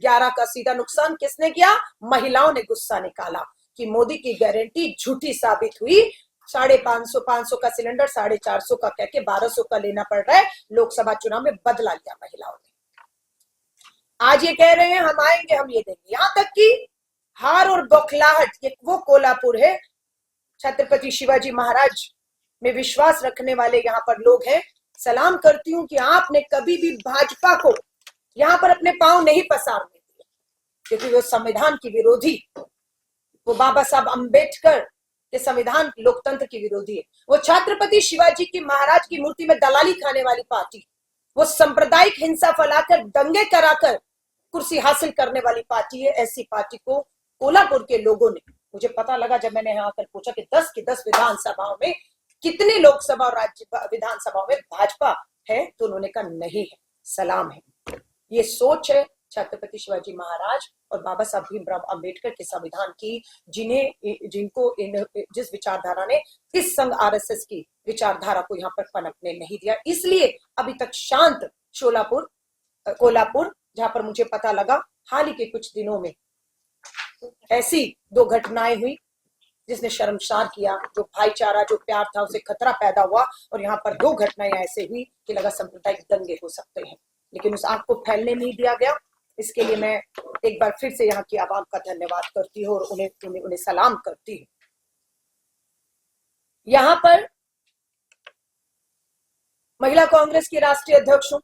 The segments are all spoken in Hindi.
11 का सीधा नुकसान किसने किया? महिलाओं ने गुस्सा निकाला कि मोदी की गारंटी झूठी साबित हुई। 550 का सिलेंडर 450 का कह के 1200 का लेना पड़ रहा है। लोकसभा चुनाव में बदला लिया महिलाओं ने। आज ये कह रहे हैं हम आएंगे, हम ये देंगे। यहां तक कि हार और बौखलाहट, ये वो कोल्हापुर है, छत्रपति शिवाजी महाराज में विश्वास रखने वाले यहाँ पर लोग हैं। सलाम करती हूं कि आपने कभी भी भाजपा को यहाँ पर अपने पांव नहीं पसारने दिए, क्योंकि वो संविधान की विरोधी, वो बाबा साहब अंबेडकर के संविधान लोकतंत्र की विरोधी है। वो छत्रपति शिवाजी की महाराज की मूर्ति में दलाली खाने वाली पार्टी, वो सांप्रदायिक हिंसा फैलाकर दंगे कराकर कुर्सी हासिल करने वाली पार्टी है। ऐसी पार्टी को कोल्हापुर के लोगों ने, मुझे पता लगा जब मैंने यहाँ आकर पूछा कि 10 की 10 विधानसभाओं में कितनी लोकसभा और राज्य विधानसभाओं में भाजपा है, तो उन्होंने कहा नहीं है, सलाम है। ये सोच है छत्रपति शिवाजी महाराज और बाबा साहब भीमराव अंबेडकर के संविधान की, जिनको जिस विचारधारा ने इस संघ आरएसएस की विचारधारा को यहाँ पर पनपने नहीं दिया। इसलिए अभी तक शांत कोल्हापुर, जहां पर मुझे पता लगा हाल ही के कुछ दिनों में ऐसी 2 घटनाएं हुई जिसने शर्मसार किया। जो भाईचारा, जो प्यार था, उसे खतरा पैदा हुआ। और यहाँ पर 2 घटनाएं ऐसे हुई कि लगा सांप्रदायिक दंगे हो सकते हैं, लेकिन उस आग को फैलने नहीं दिया गया। इसके लिए मैं एक बार फिर से यहाँ की आवाम का धन्यवाद करती हूँ और उन्हें सलाम करती हूँ। यहाँ पर महिला कांग्रेस की राष्ट्रीय अध्यक्ष हूं।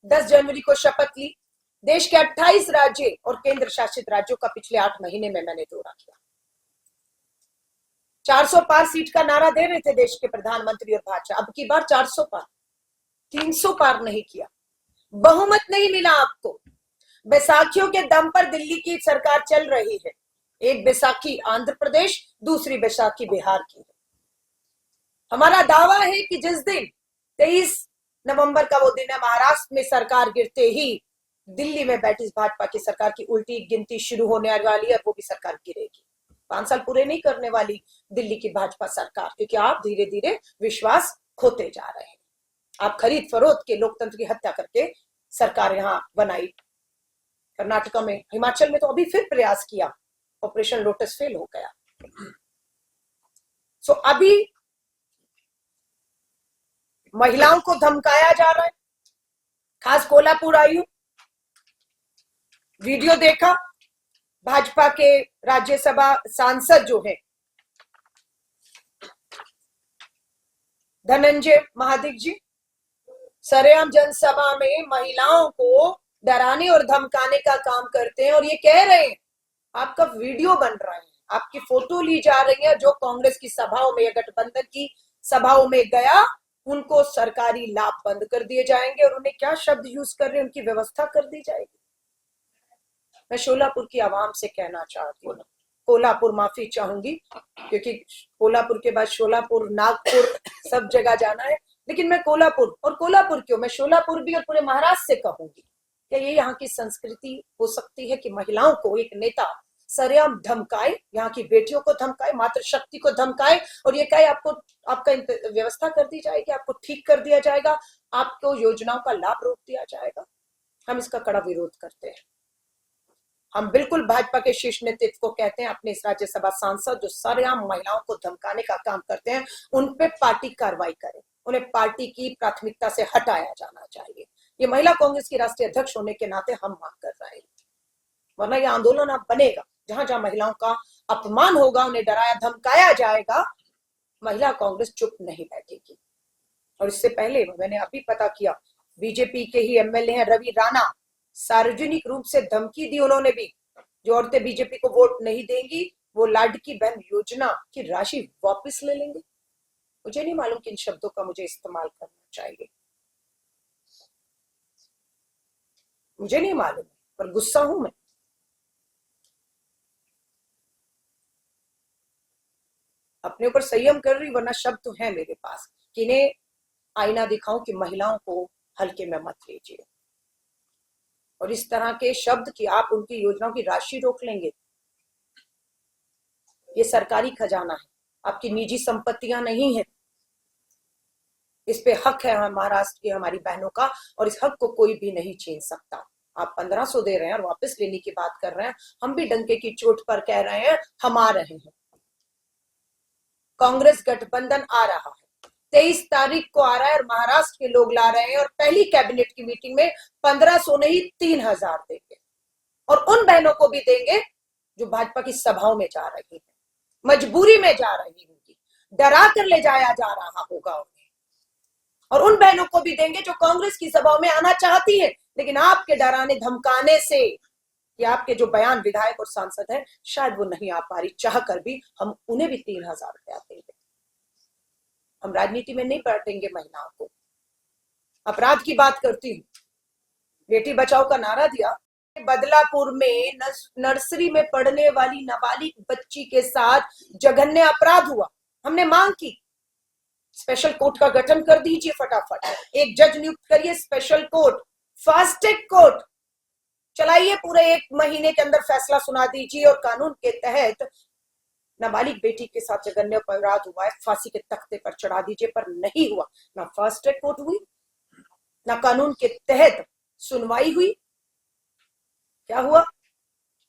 10 जनवरी को शपथ ली। देश के 28 राज्य और केंद्र शासित राज्यों का पिछले 8 महीने में मैंने दौरा किया। 400 पार सीट का नारा दे रहे थे देश के प्रधानमंत्री और भाजपा, अब की बार 400 पार, 300 पार नहीं किया। बहुमत नहीं मिला आपको। बैसाखियों के दम पर दिल्ली की सरकार चल रही है। एक बैसाखी आंध्र प्रदेश, दूसरी बैसाखी बिहार की है। हमारा दावा है कि जिस दिन 23 नवंबर का वो दिन है, महाराष्ट्र में सरकार गिरते ही दिल्ली में बैठी भाजपा की सरकार की उल्टी गिनती शुरू होने वाली है, वो भी सरकार गिरेगी। 5 साल पूरे नहीं करने वाली दिल्ली की भाजपा सरकार, क्योंकि आप धीरे धीरे विश्वास खोते जा रहे हैं। आप खरीद फरोख्त के लोकतंत्र की हत्या करके सरकार यहां बनाई। कर्नाटका में, हिमाचल में तो अभी फिर प्रयास किया, ऑपरेशन लोटस फेल हो गया। सो अभी महिलाओं को धमकाया जा रहा है। खास कोल्हापुर आई हूं, वीडियो देखा, भाजपा के राज्यसभा सांसद जो है धनंजय महादिक जी, सरेआम जनसभा में महिलाओं को डराने और धमकाने का काम करते हैं। और ये कह रहे हैं, आपका वीडियो बन रहा है, आपकी फोटो ली जा रही है, जो कांग्रेस की सभाओं में या गठबंधन की सभाओं में गया, उनको सरकारी लाभ बंद कर दिए जाएंगे। और उन्हें क्या शब्द यूज कर रहे हैं, उनकी व्यवस्था कर दी जाएगी। मैं शोलापुर की आवाम से कहना चाहती हूँ, कोल्हापुर माफी चाहूंगी, क्योंकि कोल्हापुर के बाद शोलापुर, नागपुर, सब जगह जाना है। लेकिन मैं कोल्हापुर, और कोल्हापुर क्यों, मैं शोलापुर भी और पूरे महाराष्ट्र से कहूंगी, क्या ये यहाँ की संस्कृति हो सकती है कि महिलाओं को एक नेता सरेआम धमकाए, यहाँ की बेटियों को धमकाए, मातृशक्ति को धमकाए और ये कहे आपको, आपका व्यवस्था कर दी जाएगी, आपको ठीक कर दिया जाएगा, आपको योजनाओं का लाभ रोक दिया जाएगा। हम इसका कड़ा विरोध करते हैं। हम बिल्कुल भाजपा के शीर्ष नेतृत्व को कहते हैं, अपने इस राज्यसभा सांसद जो सरेआम महिलाओं को धमकाने का काम करते हैं, उन पे पार्टी कार्रवाई करे, उन्हें पार्टी की प्राथमिकता से हटाया जाना चाहिए। ये महिला कांग्रेस की राष्ट्रीय अध्यक्ष होने के नाते हम मांग कर रहे हैं, वरना ये आंदोलन अब बनेगा। जहां जहां महिलाओं का अपमान होगा, उन्हें डराया धमकाया जाएगा, महिला कांग्रेस चुप नहीं बैठेगी। और इससे पहले मैंने अभी पता किया, बीजेपी के ही एमएलए हैं रवि राणा, सार्वजनिक रूप से धमकी दी उन्होंने भी, जो औरतें बीजेपी को वोट नहीं देंगी वो लाडकी बहन योजना की राशि वापस ले लेंगे। मुझे नहीं मालूम किन शब्दों का मुझे इस्तेमाल करना चाहिए, मुझे नहीं मालूम, पर गुस्सा हूं मैं। अपने ऊपर संयम कर रही, वरना शब्द तो है मेरे पास कि इन्हें आईना दिखाऊं कि महिलाओं को हल्के में मत लीजिए। और इस तरह के शब्द कि आप उनकी योजनाओं की राशि रोक लेंगे, ये सरकारी खजाना है, आपकी निजी संपत्तियां नहीं है। इस पे हक है महाराष्ट्र की हमारी बहनों का, और इस हक को कोई भी नहीं छीन सकता। आप 1500 दे रहे हैं और वापस लेने की बात कर रहे हैं। हम भी डंके की चोट पर कह रहे हैं हम आ रहे हैं। कांग्रेस गठबंधन आ रहा है, 23 तारीख को आ रहा है और महाराष्ट्र के लोग ला रहे हैं और पहली कैबिनेट की मीटिंग में 1500 नहीं 3000 देंगे और उन बहनों को भी देंगे जो भाजपा की सभाओं में जा रही है, मजबूरी में जा रही होगी, डरा कर ले जाया जा रहा होगा उन्हें, और उन बहनों को भी देंगे जो कांग्रेस की सभाओं में आना चाहती है लेकिन आपके डराने धमकाने से कि आपके जो बयान विधायक और सांसद है शायद वो नहीं आ पा रही, चाह कर भी हम उन्हें भी 3000 रुपया देंगे। हम राजनीति में नहीं बांटेंगे महिलाओं को। अपराध की बात करती हूँ, बेटी बचाओ का नारा दिया, बदलापुर में नर्सरी में पढ़ने वाली नाबालिग बच्ची के साथ जघन्य अपराध हुआ। हमने मांग की स्पेशल कोर्ट का गठन कर दीजिए, फटाफट एक जज नियुक्त करिए, special court, fast track court चलाइए, पूरे 1 महीने के अंदर फैसला सुना दीजिए और कानून के तहत नाबालिग बेटी के साथ जघन्य अपराध हुआ है, फांसी के तख्ते पर चढ़ा दीजिए। पर नहीं हुआ, ना फास्ट ट्रैक कोर्ट हुई, ना कानून के तहत सुनवाई हुई। क्या हुआ?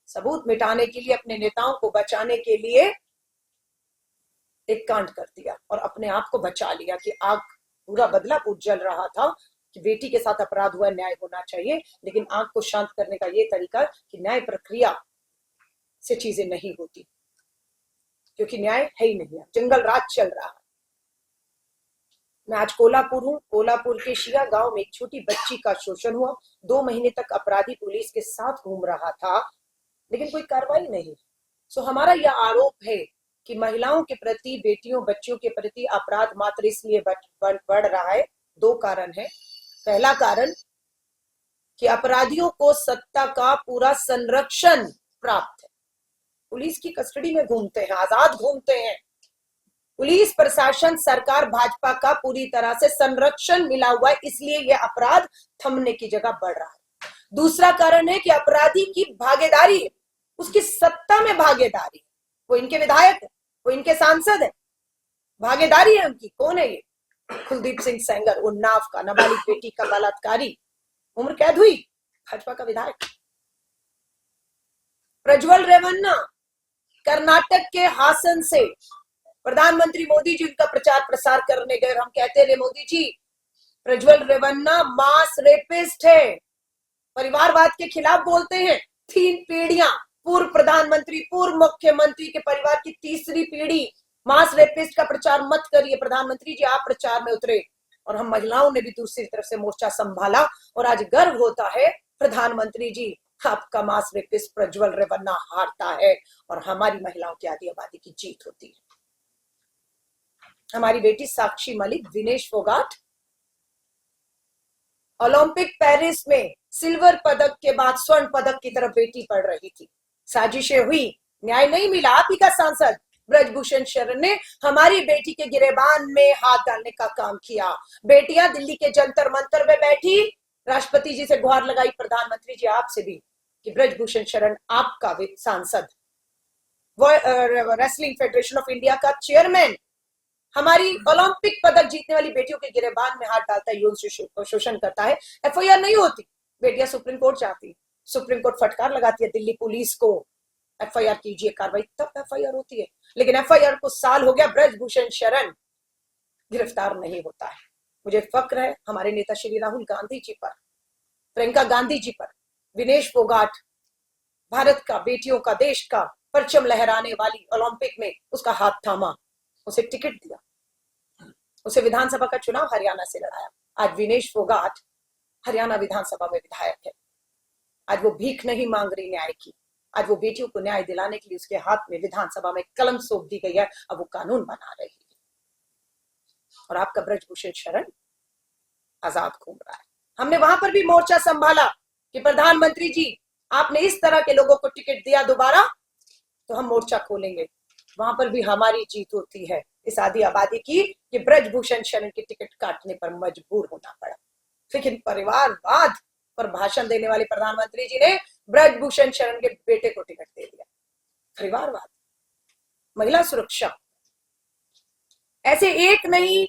सबूत मिटाने के लिए, अपने नेताओं को बचाने के लिए एक कांड कर दिया और अपने आप को बचा लिया कि आग, पूरा बदलापुर जल रहा था कि बेटी के साथ अपराध हुआ, न्याय होना चाहिए, लेकिन आग को शांत करने का ये तरीका कि न्याय प्रक्रिया से चीजें नहीं होती क्योंकि न्याय है ही नहीं, जंगल राज चल रहा है। मैं आज कोल्हापुर हूं, कोल्हापुर के शिया गांव में एक छोटी बच्ची का शोषण हुआ, 2 महीने तक अपराधी पुलिस के साथ घूम रहा था लेकिन कोई कार्रवाई नहीं। सो हमारा यह आरोप है कि महिलाओं के प्रति, बेटियों बच्चियों के प्रति अपराध मात्र इसलिए बढ़ रहा है। 2 कारण है। पहला कारण कि अपराधियों को सत्ता का पूरा संरक्षण प्राप्त है, पुलिस की कस्टडी में घूमते हैं, आजाद घूमते हैं, पुलिस प्रशासन सरकार भाजपा का पूरी तरह से संरक्षण मिला हुआ है, इसलिए यह अपराध थमने की जगह बढ़ रहा है। दूसरा कारण है कि अपराधी की भागीदारी है, उसकी सत्ता में भागीदारी है, वो इनके विधायक है, वो इनके सांसद है, भागीदारी है उनकी। कौन है ये? कुलदीप सिंह सेंगर, उन्नाव का नाबालिग बेटी का बलात्कारी, उम्र कैद हुई, भाजपा का विधायक। प्रज्वल रेवन्ना कर्नाटक के हासन से प्रधानमंत्री मोदी जी उनका प्रचार प्रसार करने गए, हम कहते रहे मोदी जी प्रज्वल रेवन्ना मास रेपिस्ट है, परिवारवाद के खिलाफ बोलते हैं। 3 पीढ़ियां, पूर्व प्रधानमंत्री, पूर्व मुख्यमंत्री के परिवार की तीसरी पीढ़ी, मास रेपिस्ट का प्रचार मत करिए प्रधानमंत्री जी, आप प्रचार में उतरे। और हम महिलाओं ने भी दूसरी तरफ से मोर्चा संभाला और आज गर्व होता है प्रधानमंत्री जी आपका मास रेपिस्ट प्रज्वल रेवन्ना हारता है और हमारी महिलाओं की आधी आबादी की जीत होती है। हमारी बेटी साक्षी मलिक, विनेश फोगाट ओलंपिक पेरिस में सिल्वर पदक के बाद स्वर्ण पदक की तरफ बेटी पढ़ रही थी, साजिशें हुई, न्याय नहीं मिला। आप ही का सांसद ब्रजभूषण शरण ने हमारी बेटी के गिरेबान में हाथ डालने का काम किया। बेटियां दिल्ली के जंतर मंतर में बैठी, राष्ट्रपति जी से गुहार लगाई, प्रधानमंत्री जी आपसे भी, कि ब्रजभूषण शरण आपका सांसद, रेसलिंग फेडरेशन ऑफ इंडिया का चेयरमैन, हमारी ओलंपिक पदक जीतने वाली बेटियों के गिरेबान में हाथ डालता है, यौन शोषण करता है। एफआईआर नहीं होती, बेटियां सुप्रीम कोर्ट जाती, सुप्रीम कोर्ट फटकार लगाती है दिल्ली पुलिस को, एफआईआर कीजिए, कार्रवाई, तब एफआईआर होती है। लेकिन एफआईआर को साल हो गया, ब्रजभूषण शरण गिरफ्तार नहीं होता है। मुझे फक्र है हमारे नेता श्री राहुल गांधी जी पर, प्रियंका गांधी जी पर। विनेश फोगाट भारत का, बेटियों का, देश का परचम लहराने वाली, ओलंपिक में उसका हाथ थामा, उसे टिकट दिया, उसे विधानसभा का चुनाव हरियाणा से लड़ाया। आज विनेश फोगाट हरियाणा विधानसभा में विधायक है। आज वो भीख नहीं मांग रही न्याय की, आज वो बेटियों को न्याय दिलाने के लिए उसके हाथ में विधानसभा में कलम सौंप दी गई है, अब वो कानून बना रही है। और आपका ब्रजभूषण शरण आजाद घूम रहा है। हमने वहां पर भी मोर्चा संभाला कि प्रधानमंत्री जी आपने इस तरह के लोगों को टिकट दिया दोबारा तो हम मोर्चा खोलेंगे। वहां पर भी हमारी जीत होती है इस आधी आबादी की कि ब्रजभूषण शरण की टिकट काटने पर मजबूर होना पड़ा। लेकिन परिवारवाद पर भाषण देने वाले प्रधानमंत्री जी ने ब्रजभूषण शरण के बेटे को टिकट दे दिया। परिवारवाद, महिला सुरक्षा, ऐसे एक नहीं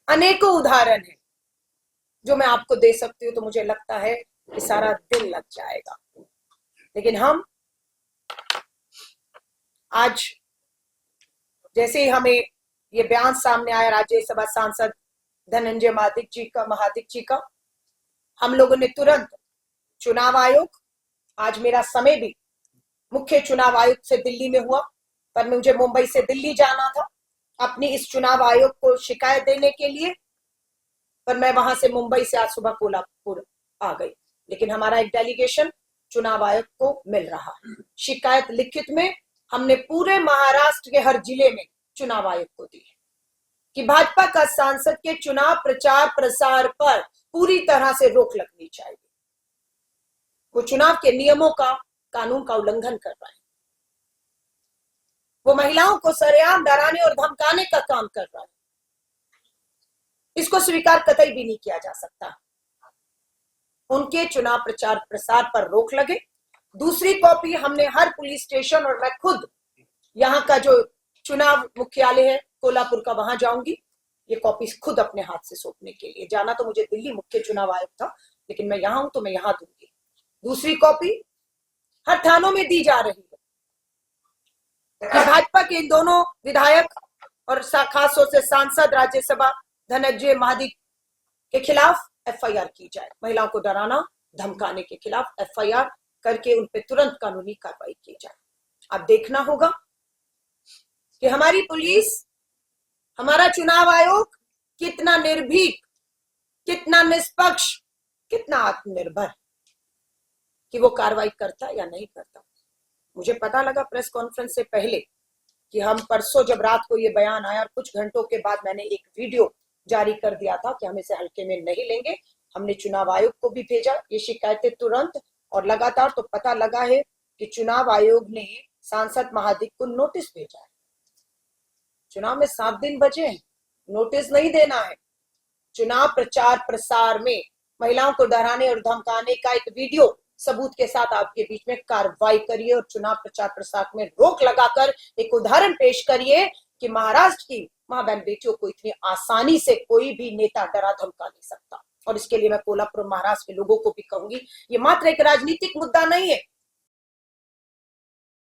अनेकों उदाहरण है जो मैं आपको दे सकती हूँ। तो मुझे लगता है कि सारा दिन लग जाएगा। लेकिन हम आज जैसे ही हमें ये बयान सामने आया राज्यसभा सांसद धनंजय महादिक जी का, हम लोगों ने तुरंत चुनाव आयोग, आज मेरा समय भी मुख्य चुनाव आयुक्त से दिल्ली में हुआ, पर मुझे मुंबई से दिल्ली जाना था अपनी इस चुनाव आयोग को शिकायत देने के लिए, पर मैं वहां से मुंबई से आज सुबह कोल्हापुर आ गई। लेकिन हमारा एक डेलीगेशन चुनाव आयोग को मिल रहा है। शिकायत लिखित में हमने पूरे महाराष्ट्र के हर जिले में चुनाव आयोग को दी है कि भाजपा का सांसद के चुनाव प्रचार प्रसार पर पूरी तरह से रोक लगनी चाहिए। वो चुनाव के नियमों का, कानून का उल्लंघन कर रहा है। वो महिलाओं को सरेआम डराने और धमकाने का काम कर रहा है। इसको स्वीकार कतई भी नहीं किया जा सकता। उनके चुनाव प्रचार प्रसार पर रोक लगे। दूसरी कॉपी हमने हर पुलिस स्टेशन, और मैं खुद यहाँ का जो चुनाव मुख्यालय है कोल्हापुर का, वहां जाऊंगी ये कॉपी खुद अपने हाथ से सौंपने के लिए। जाना तो मुझे दिल्ली मुख्य चुनाव आयोग था, लेकिन मैं यहां हूं तो मैं यहां दूंगी। दूसरी कॉपी हर थानों में दी जा रही है कि भाजपा के इन दोनों विधायक और खासतौर से सांसद राज्यसभा धनंजय महादिक के खिलाफ एफआईआर की जाए। महिलाओं को डराना धमकाने के खिलाफ एफआईआर करके उन पे तुरंत कानूनी कार्रवाई की जाए। अब देखना होगा कि हमारी पुलिस, हमारा चुनाव आयोग कितना निर्भीक, कितना निष्पक्ष, कितना आत्मनिर्भर कि वो कार्रवाई करता या नहीं करता। मुझे पता लगा प्रेस कॉन्फ्रेंस से पहले कि हम परसों जब रात को ये बयान आया और कुछ घंटों के बाद मैंने एक वीडियो जारी कर दिया था कि हम इसे हल्के में नहीं लेंगे। हमने चुनाव आयोग को भी भेजा ये शिकायतें तुरंत, और लगातार तो पता लगा है कि चुनाव आयोग ने सांसद महादिक को नोटिस भेजा है। चुनाव में 7 दिन बचे हैं, नोटिस नहीं देना है। चुनाव प्रचार प्रसार में महिलाओं को डराने और धमकाने का एक वीडियो सबूत के साथ आपके बीच में कार्रवाई करिए और चुनाव प्रचार प्रसार में रोक लगाकर एक उदाहरण पेश करिए कि महाराष्ट्र की मां बहन बेटियों को इतनी आसानी से कोई भी नेता डरा धमका नहीं सकता। और इसके लिए मैं कोल्हापुर महाराष्ट्र के लोगों को भी कहूंगी, ये मात्र एक राजनीतिक मुद्दा नहीं है,